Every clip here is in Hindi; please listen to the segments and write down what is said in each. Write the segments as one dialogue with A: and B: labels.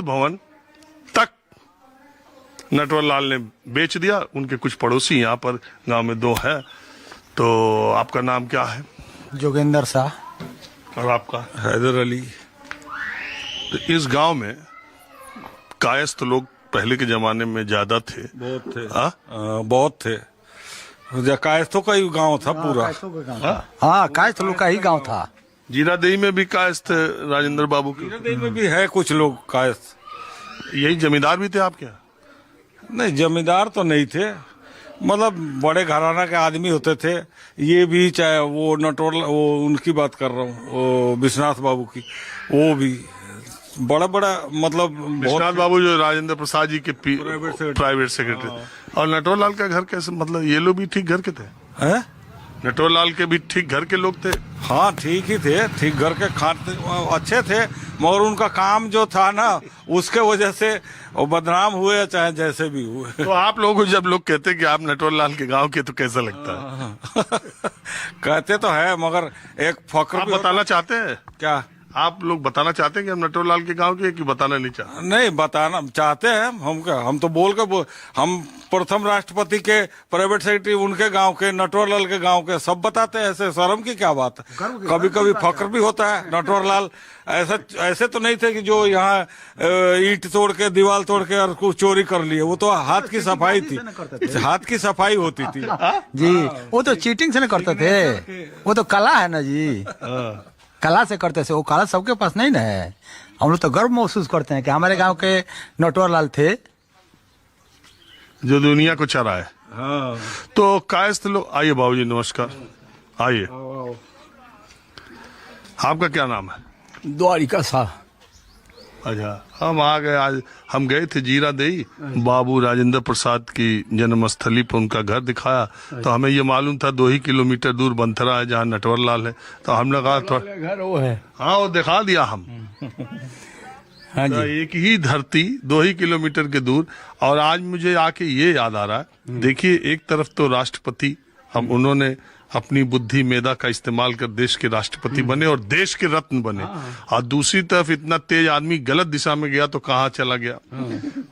A: भवन तक नटवरलाल ने बेच दिया। उनके कुछ पड़ोसी यहाँ पर गांव में दो हैं। तो आपका नाम क्या है?
B: जोगेंद्र शाह।
A: और आपका?
C: हैदर अली।
A: तो इस गांव में कायस्थ लोग पहले के जमाने में ज्यादा थे।
C: बहुत थे।
A: बहुत थे।
C: कायस्थों का ही गांव था पूरा।
B: हाँ, कायस्थ लोग का ही गांव था।
A: जीरादेई में भी कायस्थ राजेंद्र बाबू के?
C: जीरादेई में भी है कुछ लोग कायस्थ।
A: यही जमींदार भी थे आपके यहाँ?
C: नहीं, जमींदार तो नहीं थे, मतलब बड़े घराना के आदमी होते थे। ये भी, चाहे वो नटवर, वो उनकी बात कर रहा हूँ, वो विश्वनाथ बाबू की, वो भी बड़ा बड़ा, मतलब
A: विश्वनाथ बाबू जो राजेंद्र प्रसाद जी के प्राइवेट सेक्रेटरी। और नटवरलाल का घर कैसे, मतलब ये लोग भी ठीक घर के थे?
C: हैं?
A: नटवरलाल के भी ठीक घर के लोग थे?
C: हाँ, ठीक ही थे, ठीक घर के, खाते अच्छे थे, मगर उनका काम जो था ना, उसके वजह से वो बदनाम हुए, चाहे जैसे भी हुए।
A: तो आप लोगों को जब लोग कहते कि आप नटवरलाल के गांव के, तो कैसा लगता है?
C: कहते तो है, मगर एक फक्र
A: आप
C: भी
A: बताना चाहते हैं?
C: क्या
A: आप लोग बताना चाहते हैं कि हम नटवरलाल के गांव के, कि बताना नहीं चाहते?
C: नहीं, बताना चाहते हैं हम। क्या, हम तो हम प्रथम राष्ट्रपति के प्राइवेट सेक्रेटरी उनके गांव के, नटवरलाल के गांव के, सब बताते हैं। ऐसे शर्म की क्या बात है? कभी कभी फक्र भी होता है। नटवरलाल ऐसे तो नहीं थे कि जो यहाँ ईंट तोड़ के, दीवार तोड़ के और कुछ चोरी कर लिए। वो तो हाथ की सफाई थी, हाथ की सफाई होती थी
B: जी। वो तो चीटिंग से न करते थे, वो तो कला है ना जी, कला से करते थे। वो कला सबके पास नहीं ना है। हम लोग तो गर्व महसूस करते हैं कि हमारे गांव के नटवरलाल थे
A: जो दुनिया को चराए।
C: हाँ।
A: तो कायस्थ लोग, आइए बाबूजी, नमस्कार, आइए। आपका क्या नाम है?
B: द्वारिका शाह।
A: अच्छा, हम आ गए। आज हम गए थे जीरादेई, बाबू राजेंद्र प्रसाद की जन्मस्थली पर उनका घर दिखाया। तो हमें ये मालूम था 2 ही किलोमीटर दूर बंथरा है जहाँ नटवरलाल है। तो हमने कहा थोड़ा
B: घर वो है।
A: हाँ, वो दिखा दिया हम।
B: हाँ
A: तो
B: जी।
A: एक ही धरती 2 ही किलोमीटर के दूर। और आज मुझे आके ये याद आ रहा है, देखिए, एक तरफ तो राष्ट्रपति, हम उन्होंने अपनी बुद्धि मेधा का इस्तेमाल कर देश के राष्ट्रपति बने और देश के रत्न बने। और दूसरी तरफ इतना तेज आदमी गलत दिशा में गया तो कहाँ चला गया।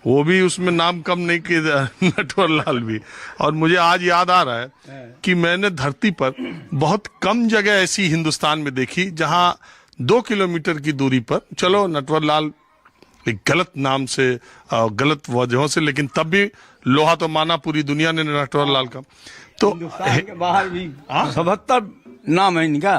A: वो भी उसमें नाम कम नहीं किया, नटवरलाल भी। और मुझे आज याद आ रहा है कि मैंने धरती पर बहुत कम जगह ऐसी हिंदुस्तान में देखी जहां 2 किलोमीटर की दूरी पर, चलो नटवरलाल एक गलत नाम से, गलत वजहों से, लेकिन तब भी लोहा तो माना पूरी दुनिया ने नटवरलाल का। तो
B: के बाहर भी 77 नाम है इनका।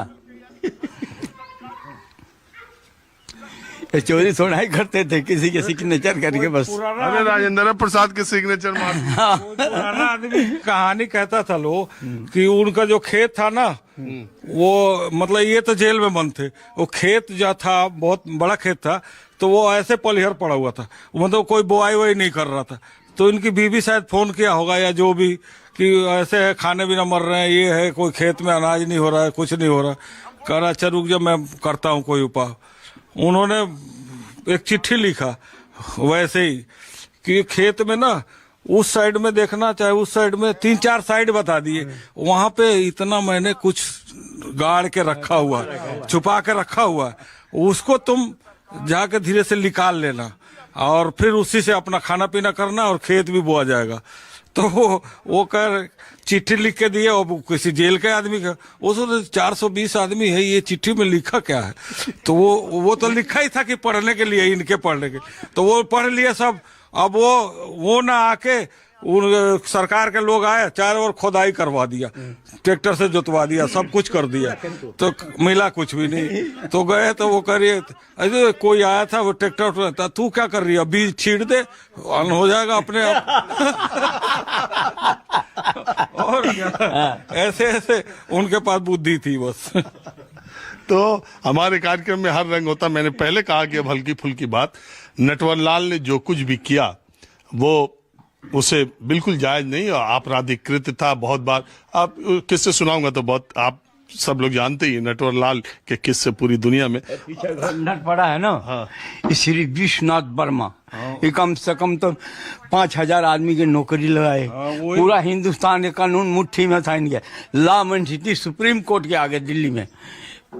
B: चोरी थोड़ा ही करते थे, किसी के सिग्नेचर करके बस।
A: अरे राजेंद्र प्रसाद के सिग्नेचर मार।
C: पुराना आदमी कहानी कहता था लोग कि उनका जो खेत था ना, वो, मतलब ये तो जेल में बंद थे, वो खेत जो था बहुत बड़ा खेत था, तो वो ऐसे पलिहर पड़ा हुआ था, मतलब कोई बोआई वोई नहीं कर रहा था। तो इनकी बीवी शायद फोन किया होगा या जो भी, कि ऐसे है, खाने भी ना मर रहे हैं, ये है, कोई खेत में अनाज नहीं हो रहा है, कुछ नहीं हो रहा। कह रहा, अच्छा रुक जा, मैं करता हूँ कोई उपाय। उन्होंने एक चिट्ठी लिखा वैसे ही कि खेत में ना, उस साइड में देखना, चाहे उस साइड में, 3-4 साइड बता दिए, वहां पे इतना मैंने कुछ गाड़ के रखा हुआ, छुपा के रखा हुआ, उसको तुम जाके धीरे से निकाल लेना और फिर उसी से अपना खाना पीना करना और खेत भी बोआ जाएगा। तो वो कर चिट्ठी लिख के दिए, और किसी जेल के आदमी का, उसने 420 आदमी है, ये चिट्ठी में लिखा क्या है? तो वो तो लिखा ही था कि पढ़ने के लिए, इनके पढ़ने के, तो वो पढ़ लिए सब। अब वो ना आके, उन सरकार के लोग आए, चारों ओर खोदाई करवा दिया, ट्रैक्टर से जोतवा दिया, सब कुछ कर दिया, तो मिला कुछ भी नहीं। तो गए तो वो करिए, अरे कोई आया था, वो ट्रैक्टर, तू क्या कर रही है, बीज छीड़ दे, अन्न हो जाएगा अपने आप। और ऐसे ऐसे उनके पास बुद्धि थी बस।
A: तो हमारे कार्यक्रम में हर रंग होता। मैंने पहले कहा कि अब हल्की फुल्की बात। नटवरलाल ने जो कुछ भी किया वो उसे बिल्कुल जायज नहीं और आपराधिक कृत्य था। बहुत बार आप किससे सुनाऊंगा तो बहुत, आप सब लोग जानते ही नटवरलाल के किस्से पूरी दुनिया में।
B: नट पड़ा है ना।
A: हाँ।
B: श्री विश्वनाथ वर्मा, ये कम से कम तो 5000 आदमी की नौकरी लगाए। पूरा हिंदुस्तान के कानून मुट्ठी में था इनके। Law and city supreme court के आगे दिल्ली में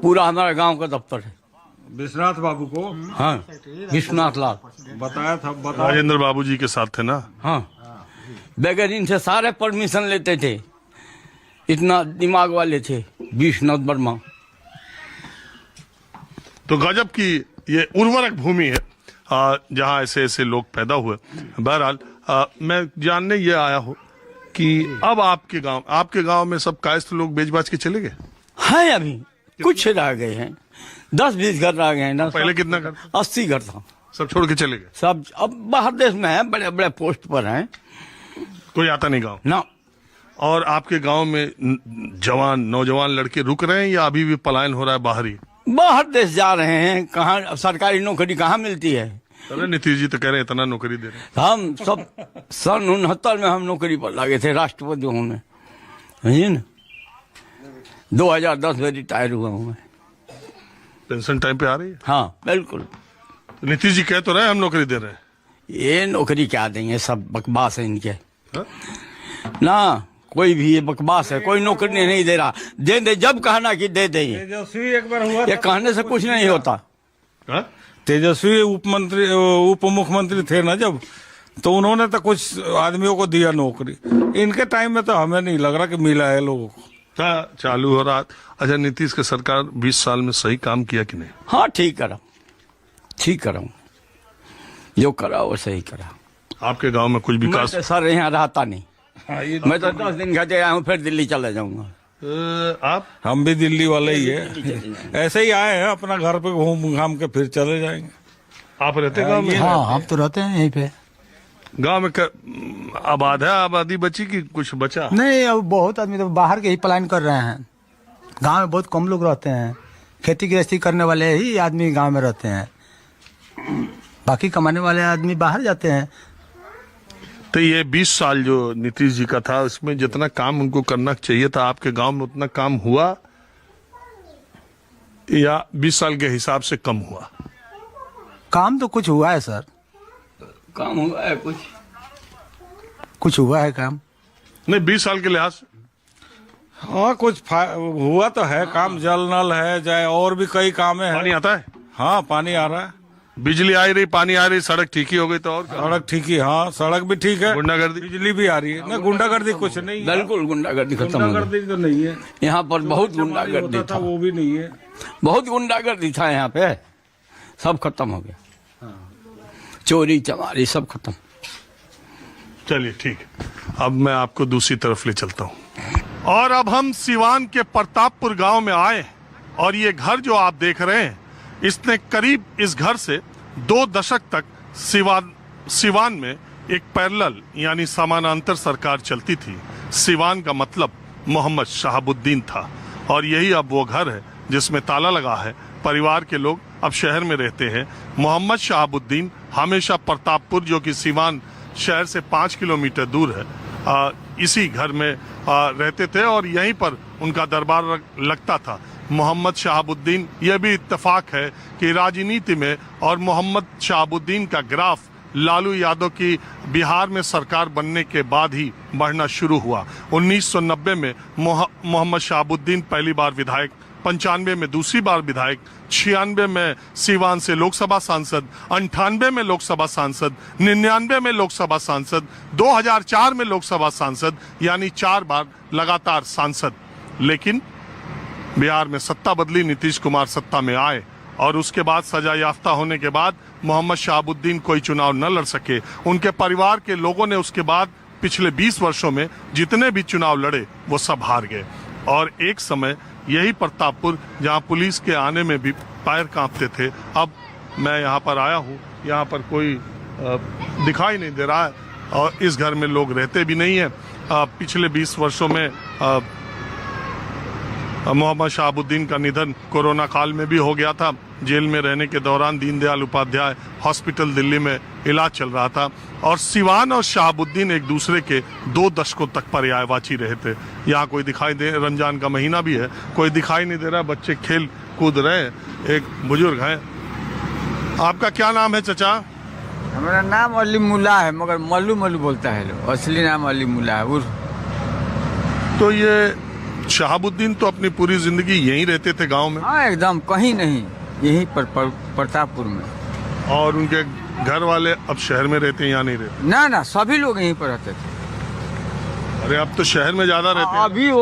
B: पूरा हमारा गांव का दफ्तर है।
C: विश्वनाथ बाबू को
D: हाँ विश्वनाथ लाल
C: बताया था, बताया।
A: राजेंद्र बाबू जी के साथ थे ना।
D: हाँ बगैर इनसे सारे परमिशन लेते थे, इतना दिमाग वाले थे विश्वनाथ वर्मा।
A: तो गजब की ये उर्वरक भूमि है जहां ऐसे ऐसे लोग पैदा हुए। बहरहाल मैं जानने ये आया हूँ कि अब आपके गांव में सब कायस्थ लोग बेच बाच के चले गए।
D: है अभी कुछ रह गए हैं, 10-20 घर रह गए हैं ना।
A: पहले कितना घर?
D: 80 घर था।
A: सब छोड़ के चले गए।
D: सब अब बाहर देश में है, बड़े बड़े पोस्ट पर हैं।
A: कोई आता नहीं गांव
D: ना।
A: और आपके गांव में नौजवान लड़के रुक रहे हैं या अभी भी पलायन हो रहा है बाहर ही?
D: बाहर देश जा रहे हैं। कहाँ सरकारी नौकरी कहाँ मिलती है?
A: अरे नीतीश जी तो कह रहे हैं इतना नौकरी दे रहे हैं।
D: हम सब सन 69 में हम नौकरी पर लगे थे राष्ट्रपति होने, समझिए ना। 2010 में रिटायर हुआ हूँ मैं।
A: पेंशन टाइम पे आ रही है?
D: हाँ बिल्कुल।
A: नीतीश जी कह तो रहे हैं हम नौकरी दे रहे हैं।
D: ये नौकरी क्या देंगे, सब बकवास है इनके।
A: हाँ?
D: ना कोई भी ये बकवास है, कोई नौकरी नहीं दे रहा। दे जब कहना कि दे देंगे,
C: तेजस्वी एक बार हुआ
D: ये कहने से कुछ नहीं होता।
A: हाँ?
C: तेजस्वी उप मुख्यमंत्री थे ना जब, तो उन्होंने तो कुछ आदमियों को दिया नौकरी। इनके टाइम में तो हमें नहीं लग रहा कि मिला है लोगों को।
A: चालू हो रहा। अच्छा, नीतीश की सरकार 20 साल में सही काम किया कि नहीं?
D: हाँ ठीक करा, जो करा वो सही करा।
A: आपके गांव में कुछ
D: मैं
A: विकास?
D: तो सर यहाँ रहता नहीं। मैं तो 10 दिन घर आया हूँ, फिर दिल्ली चले जाऊंगा।
A: आप?
C: हम भी दिल्ली वाले ही है, ऐसे ही आए हैं अपना घर पे घूम घाम के फिर चले जाएंगे।
A: आप रहते गांव में?
B: हाँ हम तो रहते हैं यहीं पे।
A: गांव में आबाद है? आबादी बची कि कुछ बचा?
B: नहीं, अब बहुत आदमी तो बाहर के ही पलायन कर रहे हैं। गांव में बहुत कम लोग रहते हैं। खेती गृहस्थी करने वाले ही आदमी गांव में रहते हैं, बाकी कमाने वाले आदमी बाहर जाते हैं।
A: तो ये 20 साल जो नीतीश जी का था, उसमें जितना काम उनको करना चाहिए था आपके गांव में उतना काम हुआ या 20 साल के हिसाब से कम हुआ?
B: काम तो कुछ हुआ है सर,
D: काम हुआ है
B: कुछ हुआ है काम।
A: नहीं, 20 साल के लिहाज से
C: हाँ कुछ हुआ तो है काम। जल नल है, चाहे और भी कई काम है।
A: पानी आता है?
C: हाँ पानी आ रहा है,
A: बिजली आ रही, पानी आ रही, सड़क ठीक ही हो गई तो और क्या?
C: सड़क ठीक ही। हाँ सड़क भी ठीक है,
A: गुंडागर्दी?
C: बिजली भी आ रही है ना। गुंडागर्दी कुछ नहीं है,
D: बिल्कुल गुंडागर्दी खत्म हो गई।
C: गुंडागर्दी तो नहीं है
D: यहाँ पर। बहुत गुंडागर्दी
C: होता
D: था,
C: वो भी नहीं है।
D: बहुत गुंडागर्दी था यहाँ पे, सब खत्म हो गया। चोरी चमारी सब खत्म।
A: चलिए ठीक है, अब मैं आपको दूसरी तरफ ले चलता हूँ। और अब हम सिवान के प्रतापपुर गांव में आए और ये घर जो आप देख रहे हैं, इसने करीब इस घर से 2 दशक तक सिवान में एक पैरेलल यानी समानांतर सरकार चलती थी। सिवान का मतलब मोहम्मद शहाबुद्दीन था और यही अब वो घर है जिसमें ताला लगा है। परिवार के लोग अब शहर में रहते हैं। मोहम्मद शहाबुद्दीन हमेशा प्रतापपुर, जो कि सिवान शहर से 5 किलोमीटर दूर है, इसी घर में रहते थे और यहीं पर उनका दरबार लगता था। मोहम्मद शहाबुद्दीन, यह भी इत्तेफाक है कि राजनीति में और मोहम्मद शहाबुद्दीन का ग्राफ लालू यादव की बिहार में सरकार बनने के बाद ही बढ़ना शुरू हुआ। 1990 में मोहम्मद शहाबुद्दीन पहली बार विधायक, 95 में दूसरी बार विधायक, 96 में सीवान से लोकसभा सांसद, 98 में लोकसभा सांसद, 99 में लोकसभा सांसद, 2004 में लोकसभा सांसद, यानी 4 बार लगातार सांसद। लेकिन बिहार में सत्ता बदली, नीतीश कुमार सत्ता में आए और उसके बाद सजा याफ्ता होने के बाद मोहम्मद शहाबुद्दीन कोई चुनाव न लड़ सके। उनके परिवार के लोगों ने उसके बाद पिछले 20 वर्षों में जितने भी चुनाव लड़े वो सब हार गए। और एक समय यही प्रतापपुर, जहां पुलिस के आने में भी पैर कांपते थे, अब मैं यहाँ पर आया हूँ, यहाँ पर कोई दिखाई नहीं दे रहा है और इस घर में लोग रहते भी नहीं है। पिछले 20 वर्षों में मोहम्मद शहाबुद्दीन का निधन कोरोना काल में भी हो गया था। जेल में रहने के दौरान दीनदयाल उपाध्याय हॉस्पिटल दिल्ली में इलाज चल रहा था और सिवान और शहाबुद्दीन एक दूसरे के 2 दशकों तक पर्यायवाची रहे थे। यहाँ कोई दिखाई दे, रमजान का महीना भी है, कोई दिखाई नहीं दे रहा, बच्चे खेल कूद रहे हैं, एक बुजुर्ग हैं। आपका क्या नाम है चचा?
E: हमारा नाम अली मुल्ला है, मगर मल्लू मल्लू बोलता है लोग। असली नाम अली मुल्ला है।
A: तो ये शहाबुद्दीन तो अपनी पूरी जिंदगी यहीं रहते थे गांव में?
E: हाँ एकदम, कहीं नहीं। यहीं पर प्रतापपुर में।
A: और उनके घर वाले अब शहर में रहते हैं या नहीं रहते?
E: ना ना, सभी लोग यहीं पर रहते थे।
A: अरे अब तो शहर में ज्यादा रहते हैं।
E: अभी